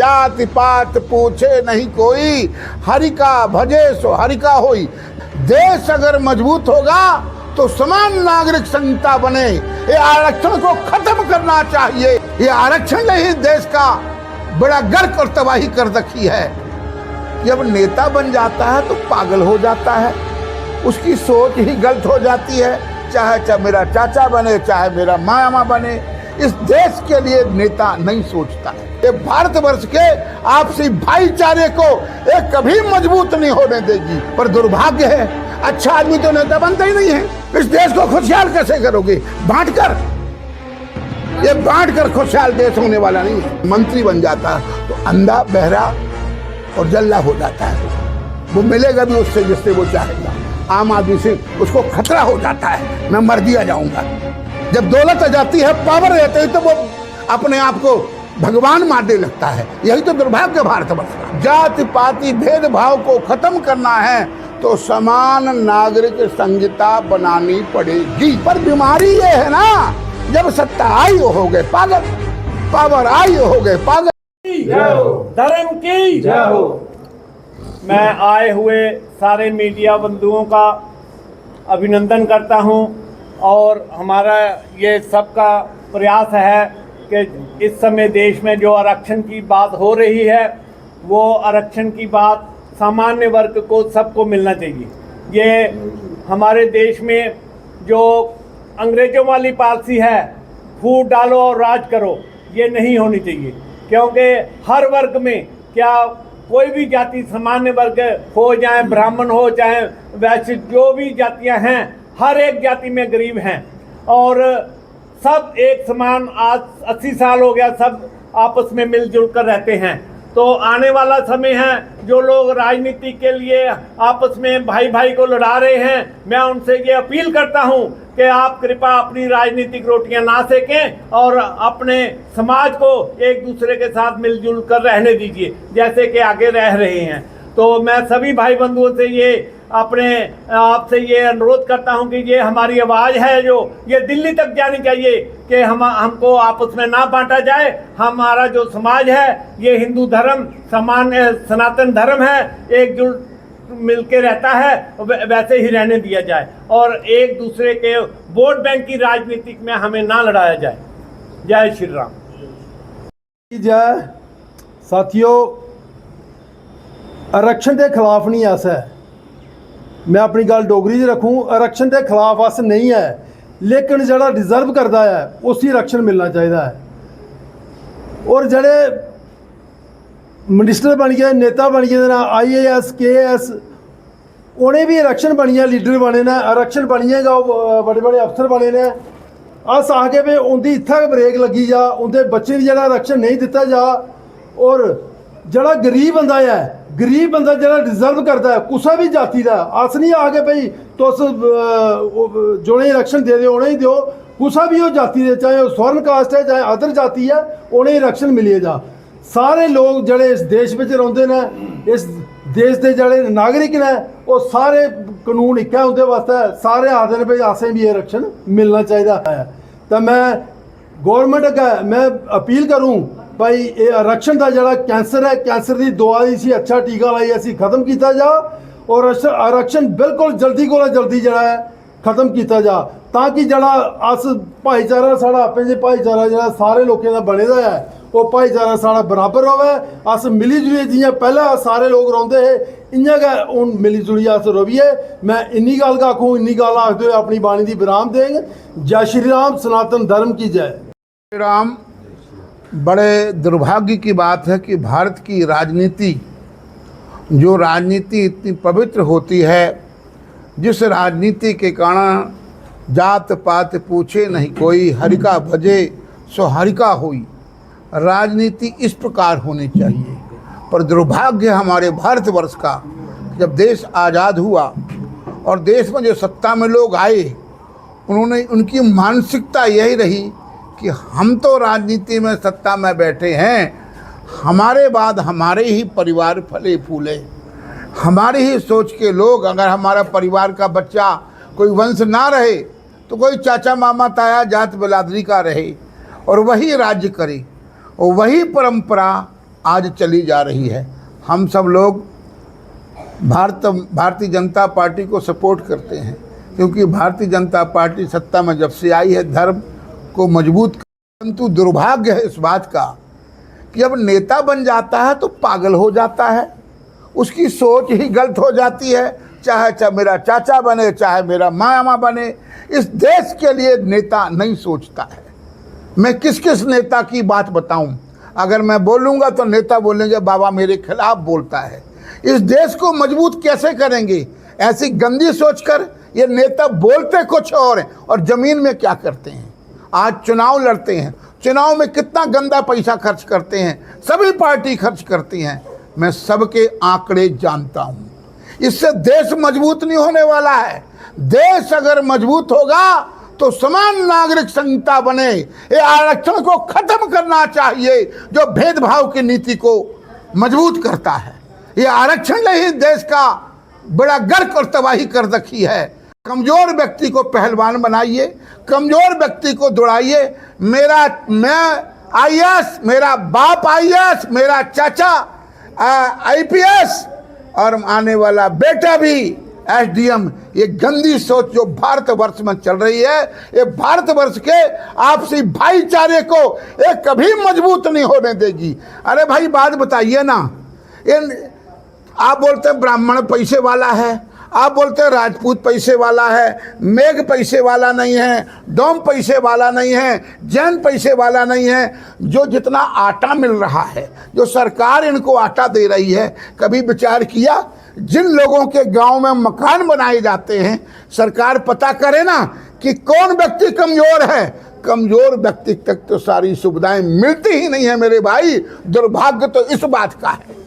जाति पात पूछे नहीं कोई, हरि का भजे सो हरि का होई। देश अगर मजबूत होगा तो समान नागरिक संहिता बने। ये आरक्षण को खत्म करना चाहिए। ये आरक्षण ने ही देश का बड़ा गर्क और तबाही कर रखी है। जब नेता बन जाता है तो पागल हो जाता है, उसकी सोच ही गलत हो जाती है। चाहे मेरा चाचा बने, चाहे मेरा मामा बने, इस देश के लिए नेता नहीं सोचता है। ये भारतवर्ष के आपसी भाईचारे को एक कभी मजबूत नहीं होने देगी। पर दुर्भाग्य है, अच्छा आदमी तो नेता बनता ही नहीं है। इस देश को खुशहाल कैसे करोगे? बांटकर। ये बांटकर खुशहाल देश होने वाला नहीं है। मंत्री बन जाता है तो अंधा, बहरा और जल्ला हो जाता है। वो मिलेगा भी उससे जिससे वो चाहेगा। आम आदमी से उसको खतरा हो जाता है, मैं मर दिया जाऊंगा। जब दौलत आ जाती है, पावर रहते है, तो वो अपने आप को भगवान मानने लगता है। यही तो दुर्भाग्य भारतवर्ष का। जाति पाति भेदभाव को खत्म करना है तो समान नागरिक संहिता बनानी पड़ेगी। पर बीमारी ये है ना, जब सत्ता आई हो गए पागल, पावर आई हो गए पागल। जय हो, धर्म की जय हो। मैं आए हुए सारे मीडिया बंधुओं का अभिनंदन करता हूं और हमारा ये सबका प्रयास है कि इस समय देश में जो आरक्षण की बात हो रही है, वो आरक्षण की बात सामान्य वर्ग को सबको मिलना चाहिए। ये हमारे देश में जो अंग्रेजों वाली पॉलिसी है, फूट डालो और राज करो, ये नहीं होनी चाहिए। क्योंकि हर वर्ग में, क्या कोई भी जाति सामान्य वर्ग हो, चाहे ब्राह्मण हो, चाहे वैश्य, जो भी जातियां हैं, हर एक जाति में गरीब हैं और सब एक समान। आज 80 साल हो गया, सब आपस में मिलजुल कर रहते हैं। तो आने वाला समय है, जो लोग राजनीति के लिए आपस में भाई भाई को लड़ा रहे हैं, मैं उनसे ये अपील करता हूं कि आप कृपया अपनी राजनीतिक रोटियां ना सेकें और अपने समाज को एक दूसरे के साथ मिलजुल कर रहने दीजिए, जैसे कि आगे रह रहे हैं। तो मैं सभी भाई बंधुओं से ये अपने आपसे ये अनुरोध करता हूं कि ये हमारी आवाज़ है, जो ये दिल्ली तक जानी चाहिए कि हमको आपस में ना बांटा जाए। हमारा जो समाज है, ये हिंदू धर्म सामान्य सनातन धर्म है, एकजुट मिलके रहता है, वैसे ही रहने दिया जाए और एक दूसरे के वोट बैंक की राजनीति में हमें ना लड़ाया जाए। जय श्री राम। जय साथियों, आरक्षण के खिलाफ नहीं अस है। मैं अपनी गल डोगरी च रखूँ, आरक्षण के खिलाफ अस नहीं है, लेकिन जड़ा डिजर्व करता है उसी आरक्षण मिलना चाहिए है। और जड़े मिनिस्टर बन गए, नेता बन गए ना, IAS KS, उन्हें भी आरक्षण बनिया, लीडर बने ने, आरक्षण बनिएगा, बड़े बड़े अफसर बने ने। अस आके भी उनकी इत्थै ब्रेक लगी जा, उनके बच्चे भी जरा आरक्षण नहीं दिता जा। और जड़ा गरीब बंदा है, गरीब बंदा जरा डिजर्व करता है कुसा भी जाति का, अस नहीं आके भाई तुस जोने आरक्षण दे दो, उन्हें ही दो, कुसा भी वो जाति दे, चाहे स्वर्ण कास्ट है, चाहे अदर जाति है, उन्हें आरक्षण मिले जा। सारे लोग जड़े इस देश में रोंदे ने, इस देश के जड़े नागरिक ने, वो सारे कानून एक है उनके वास्ते, सारे आखते हैं भाई असें भी आरक्षण मिलना चाहिए है। तो मैं गौरमेंट अगर मैं अपील करूँ भाई, ये आरक्षण का जड़ा कैंसर है, कैंसर की दवा इसी अच्छा टीका लाई असी खत्म किया जा और आरक्षण बिल्कुल जल्दी को जल्दी जड़ा है खत्म किया जा, ताकि जड़ा अस भाईचारा साढ़ा आपे जे भाईचारा जड़ा सारे लोगों का बने दा है, वो भाईचारा साढ़ा बराबर होवे। अस मिली जुली जियां पहले सारे लोग रौंदे हे, इयां गै हुण मिली जुली अस रविए। मैं इन्नी गल आखूँ, इन्नी गल आखदे हुए अपनी बाणी दी विराम देंगे। जय श्री राम, सनातन धर्म की जय। श्री राम। बड़े दुर्भाग्य की बात है कि भारत की राजनीति, जो राजनीति इतनी पवित्र होती है, जिस राजनीति के कारण जात पात पूछे नहीं कोई, हरि का भजे सो हरि का होई, राजनीति इस प्रकार होनी चाहिए। पर दुर्भाग्य हमारे भारतवर्ष का, जब देश आज़ाद हुआ और देश में जो सत्ता में लोग आए, उन्होंने उनकी मानसिकता यही रही कि हम तो राजनीति में सत्ता में बैठे हैं, हमारे बाद हमारे ही परिवार फले फूले, हमारी ही सोच के लोग, अगर हमारा परिवार का बच्चा कोई वंश ना रहे तो कोई चाचा मामा ताया जात बिरादरी का रहे और वही राज्य करे और वही परंपरा आज चली जा रही है। हम सब लोग भारतीय जनता पार्टी को सपोर्ट करते हैं, क्योंकि भारतीय जनता पार्टी सत्ता में जब से आई है धर्म को मजबूत, परंतु दुर्भाग्य है इस बात का कि अब नेता बन जाता है तो पागल हो जाता है, उसकी सोच ही गलत हो जाती है। चाहे मेरा चाचा बने, चाहे मेरा मामा बने, इस देश के लिए नेता नहीं सोचता है। मैं किस किस नेता की बात बताऊं? अगर मैं बोलूँगा तो नेता बोलेंगे बाबा मेरे खिलाफ बोलता है। इस देश को मजबूत कैसे करेंगे? ऐसी गंदी सोचकर ये नेता बोलते कुछ और हैं और ज़मीन में क्या करते हैं। आज चुनाव लड़ते हैं, चुनाव में कितना गंदा पैसा खर्च करते हैं, सभी पार्टी खर्च करती हैं। मैं सबके आंकड़े जानता हूँ। इससे देश मजबूत नहीं होने वाला है। देश अगर मजबूत होगा तो समान नागरिक संहिता बने। ये आरक्षण को खत्म करना चाहिए जो भेदभाव की नीति को मजबूत करता है। ये आरक्षण ने ही देश का बड़ा गर्क और तबाही कर रखी है। कमजोर व्यक्ति को पहलवान बनाइए, कमजोर व्यक्ति को दौड़ाइए। मैं आईएएस, मेरा बाप आईएएस, मेरा चाचा आईपीएस और आने वाला बेटा भी एसडीएम। ये गंदी सोच जो भारतवर्ष में चल रही है, ये भारतवर्ष के आपसी भाईचारे को ये कभी मजबूत नहीं होने देगी। अरे भाई बात बताइए ना, आप बोलते हैं ब्राह्मण पैसे वाला है, आप बोलते हैं राजपूत पैसे वाला है, मेघ पैसे वाला नहीं है, डोम पैसे वाला नहीं है, जैन पैसे वाला नहीं है। जो जितना आटा मिल रहा है, जो सरकार इनको आटा दे रही है, कभी विचार किया जिन लोगों के गांव में मकान बनाए जाते हैं, सरकार पता करे ना कि कौन व्यक्ति कमजोर है। कमजोर व्यक्ति तक तो सारी सुविधाएं मिलती ही नहीं है मेरे भाई। दुर्भाग्य तो इस बात का है।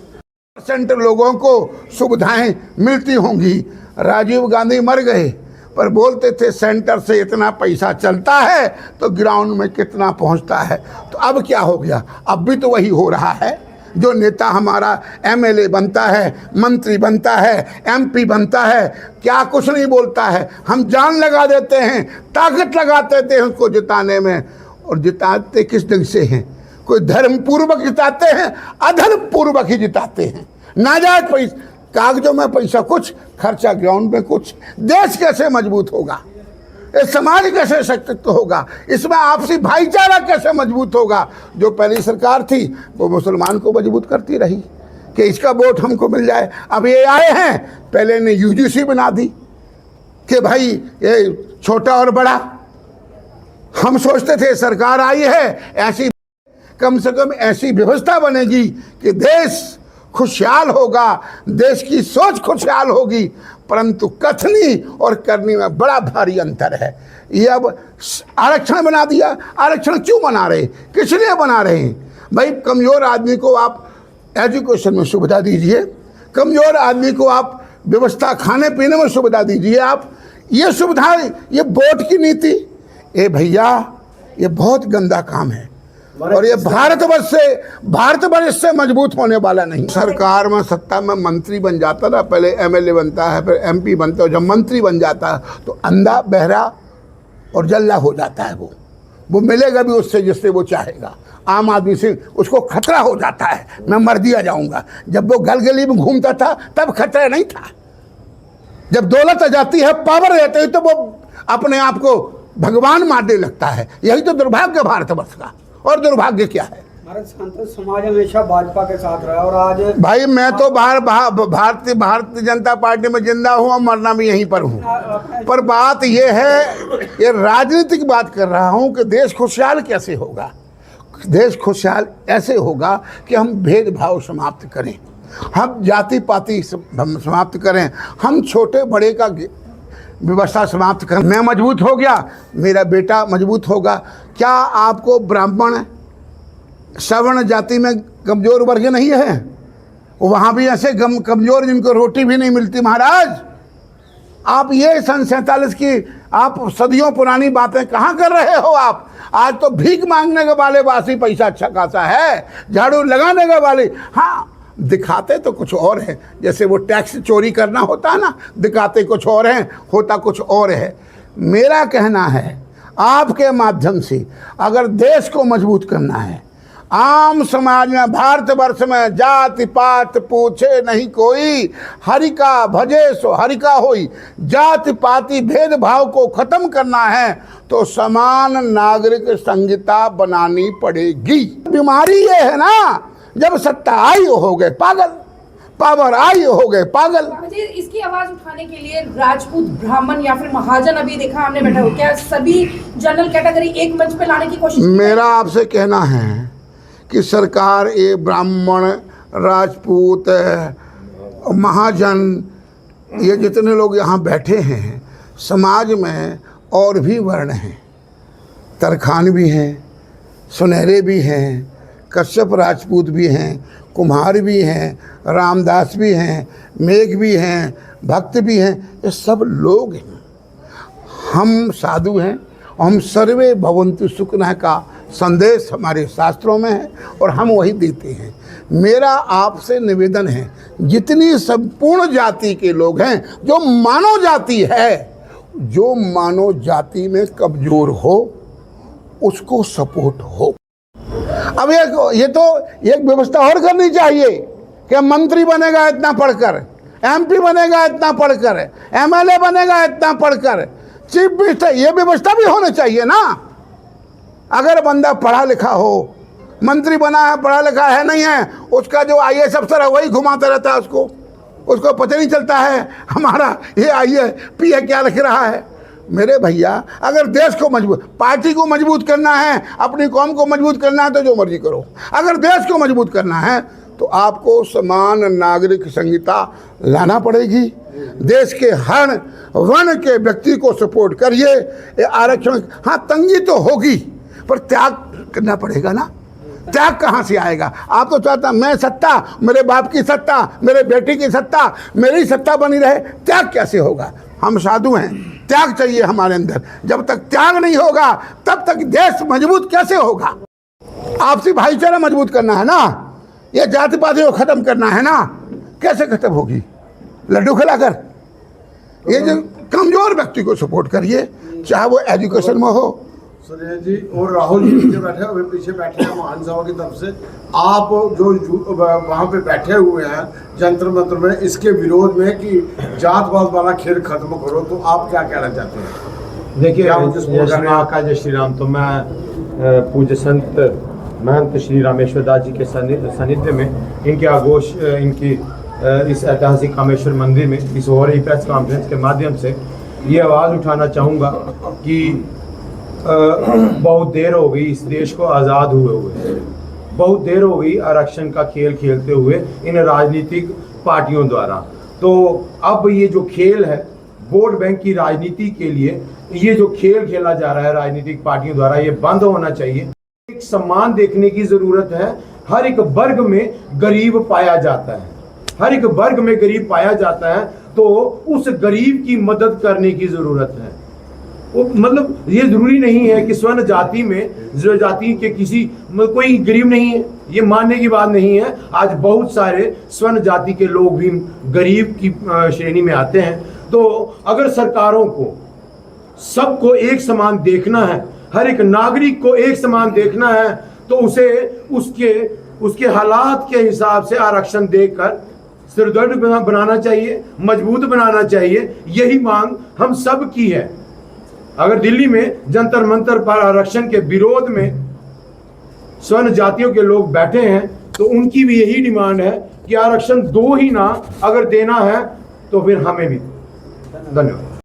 % लोगों को सुविधाएं मिलती होंगी। राजीव गांधी मर गए पर बोलते थे सेंटर से इतना पैसा चलता है तो ग्राउंड में कितना पहुंचता है। तो अब क्या हो गया? अब भी तो वही हो रहा है। जो नेता हमारा एमएलए बनता है, मंत्री बनता है, एमपी बनता है, क्या कुछ नहीं बोलता है। हम जान लगा देते हैं, ताकत लगा देते हैं उसको जिताने में। और जिताते किस ढंग से हैं? कोई धर्म पूर्वक जिताते हैं, अधर्म पूर्वक ही जिताते हैं। नाजायज पैसा, कागजों में पैसा कुछ, खर्चा ग्राउंड में कुछ। देश कैसे मजबूत होगा? ये समाज कैसे सशक्त होगा? इसमें आपसी भाईचारा कैसे मजबूत होगा? जो पहली सरकार थी वो मुसलमान को मजबूत करती रही कि इसका वोट हमको मिल जाए। अब ये आए हैं, पहले ने यूजीसी बना दी कि भाई ये छोटा और बड़ा। हम सोचते थे सरकार आई है ऐसी, कम से कम ऐसी व्यवस्था बनेगी कि देश खुशहाल होगा, देश की सोच खुशहाल होगी। परंतु कथनी और करनी में बड़ा भारी अंतर है। ये अब आरक्षण बना दिया। आरक्षण क्यों बना रहे? किस लिए बना रहे हैं? भाई कमज़ोर आदमी को आप एजुकेशन में सुविधा दीजिए, कमज़ोर आदमी को आप व्यवस्था खाने पीने में सुविधा दीजिए। आप ये सुविधा, ये वोट की नीति, ए भैया ये बहुत गंदा काम है। और ये भारतवर्ष से मजबूत होने वाला नहीं। सरकार में सत्ता में मंत्री बन जाता ना, पहले एमएलए बनता है, फिर एमपी बनता है, जब मंत्री बन जाता है तो अंधा बहरा और जल्ला हो जाता है। वो मिलेगा भी उससे जिससे वो चाहेगा। आम आदमी से उसको खतरा हो जाता है, मैं मर दिया जाऊंगा। जब वो गल गली में घूमता था तब खतरा नहीं था। जब दौलत आ जाती है, पावर रहती है, तो वो अपने आप को भगवान मानने लगता है। यही तो दुर्भाग्य भारतवर्ष का। और दुर्भाग्य क्या है? भारत सांसद समाज हमेशा भाजपा के साथ रहा और आज भाई मैं तो भारतीय जनता पार्टी में जिंदा हूँ और मरना भी यहीं पर हूँ। पर बात ये है, ये राजनीतिक बात कर रहा हूँ कि देश खुशहाल कैसे होगा। देश खुशहाल ऐसे होगा कि हम भेदभाव समाप्त करें, हम जाति पाति समाप्त करें, हम छोटे बड़े का व्यवस्था समाप्त करें। मैं मजबूत हो गया, मेरा बेटा मजबूत होगा। क्या आपको ब्राह्मण सवर्ण जाति में कमजोर वर्ग नहीं है? वहाँ भी ऐसे कमजोर जिनको रोटी भी नहीं मिलती महाराज। आप ये सन 47 की आप सदियों पुरानी बातें कहाँ कर रहे हो आप? आज तो भीख मांगने के वाले वासी पैसा अच्छा खासा है, झाड़ू लगाने के वाले, हाँ दिखाते तो कुछ और है। जैसे वो टैक्स चोरी करना होता है ना, दिखाते कुछ और है, होता कुछ और है। मेरा कहना है आपके माध्यम से अगर देश को मजबूत करना है, आम समाज में, भारतवर्ष में जाति पात पूछे नहीं कोई, हरि का भजे सो हरि का होई। जाति पाति भेदभाव को खत्म करना है तो समान नागरिक संहिता बनानी पड़ेगी। बीमारी ये है ना, जब सत्ता आई हो गए पागल, पावर आई हो गए पागल। जी, इसकी आवाज उठाने के लिए राजपूत, ब्राह्मण या फिर महाजन अभी देखा हमने बैठा हो, क्या सभी जनरल कैटेगरी एक मंच पे लाने की कोशिश? मेरा आपसे कहना है कि सरकार ये ब्राह्मण, राजपूत, महाजन, ये जितने लोग यहाँ बैठे हैं, समाज में और भी वर्ण हैं, तरखान भी हैं, सुनहरे भी हैं, कश्यप राजपूत भी हैं, कुम्हार भी हैं, रामदास भी हैं, मेघ भी हैं, भक्त भी हैं, ये सब लोग हैं। हम साधु हैं, हम सर्वे भवन्तु सुखिनः का संदेश हमारे शास्त्रों में है और हम वही देते हैं। मेरा आपसे निवेदन है, जितनी संपूर्ण जाति के लोग हैं, जो मानव जाति है, जो मानव जाति में कमजोर हो उसको सपोर्ट हो। अब ये तो एक व्यवस्था और करनी चाहिए कि मंत्री बनेगा इतना पढ़कर, एमपी बनेगा इतना पढ़कर, एमएलए बनेगा इतना पढ़कर, चीफ मिनिस्टर, ये व्यवस्था भी होनी चाहिए ना। अगर बंदा पढ़ा लिखा हो, मंत्री बना है, पढ़ा लिखा है नहीं है, उसका जो आईएएस अफसर है वही घुमाता रहता है, उसको पता नहीं चलता है हमारा ये आईए पीए क्या लिख रहा है। मेरे भैया, अगर देश को मजबूत, पार्टी को मजबूत करना है, अपनी कौम को मजबूत करना है तो जो मर्जी करो। अगर देश को मजबूत करना है तो आपको समान नागरिक संहिता लाना पड़ेगी। देश के हर वर्ण के व्यक्ति को सपोर्ट करिए। ये आरक्षण, हाँ तंगी तो होगी पर त्याग करना पड़ेगा ना। त्याग कहाँ से आएगा? आप तो चाहता मैं सत्ता, मेरे बाप की सत्ता, मेरे बेटी की सत्ता, मेरी सत्ता बनी रहे, त्याग कैसे होगा? हम साधु हैं, त्याग चाहिए हमारे अंदर। जब तक त्याग नहीं होगा तब तक देश मजबूत कैसे होगा? आपसी भाईचारा मजबूत करना है ना, ये जाति पाति को खत्म करना है ना। कैसे खत्म होगी? लड्डू खिलाकर। ये जो कमजोर व्यक्ति को सपोर्ट करिए, चाहे वो एजुकेशन में हो। सुरेश जी और राहुल जी पीछे बैठे, अभी पीछे बैठे हैं महान सभा की तरफ से। आप जो वहाँ पे बैठे हुए हैं जंतर मंत्र में, इसके विरोध में कि जात पात वाला खेल खत्म करो, तो आप क्या कहना चाहते हैं? देखिए, जय श्री राम। तो मैं पूज्य संत महंत श्री रामेश्वर दास जी के सानिध्य में, इनके आगोश, इनकी इस ऐतिहासिक कामेश्वर मंदिर में इस हो रही प्रेस कॉन्फ्रेंस के माध्यम से ये आवाज़ उठाना चाहूँगा कि बहुत देर हो गई इस देश को आज़ाद हुए, बहुत देर हो गई आरक्षण का खेल खेलते हुए इन राजनीतिक पार्टियों द्वारा। तो अब ये जो खेल है वोट बैंक की राजनीति के लिए, ये जो खेल खेला जा रहा है राजनीतिक पार्टियों द्वारा, ये बंद होना चाहिए। एक सम्मान देखने की ज़रूरत है। हर एक वर्ग में गरीब पाया जाता है, हर एक वर्ग में गरीब पाया जाता है, तो उस गरीब की मदद करने की ज़रूरत है। मतलब ये जरूरी नहीं है कि स्वर्ण जाति में, जो जाति के किसी कोई गरीब नहीं है, ये मानने की बात नहीं है। आज बहुत सारे स्वर्ण जाति के लोग भी गरीब की श्रेणी में आते हैं। तो अगर सरकारों को सबको एक समान देखना है, हर एक नागरिक को एक समान देखना है, तो उसे उसके हालात के हिसाब से आरक्षण देकर सुदृढ़ बनाना चाहिए, मजबूत बनाना चाहिए। यही मांग हम सब की है। अगर दिल्ली में जंतर मंतर पर आरक्षण के विरोध में स्वर्ण जातियों के लोग बैठे हैं, तो उनकी भी यही डिमांड है कि आरक्षण दो ही ना, अगर देना है तो फिर हमें भी। धन्यवाद।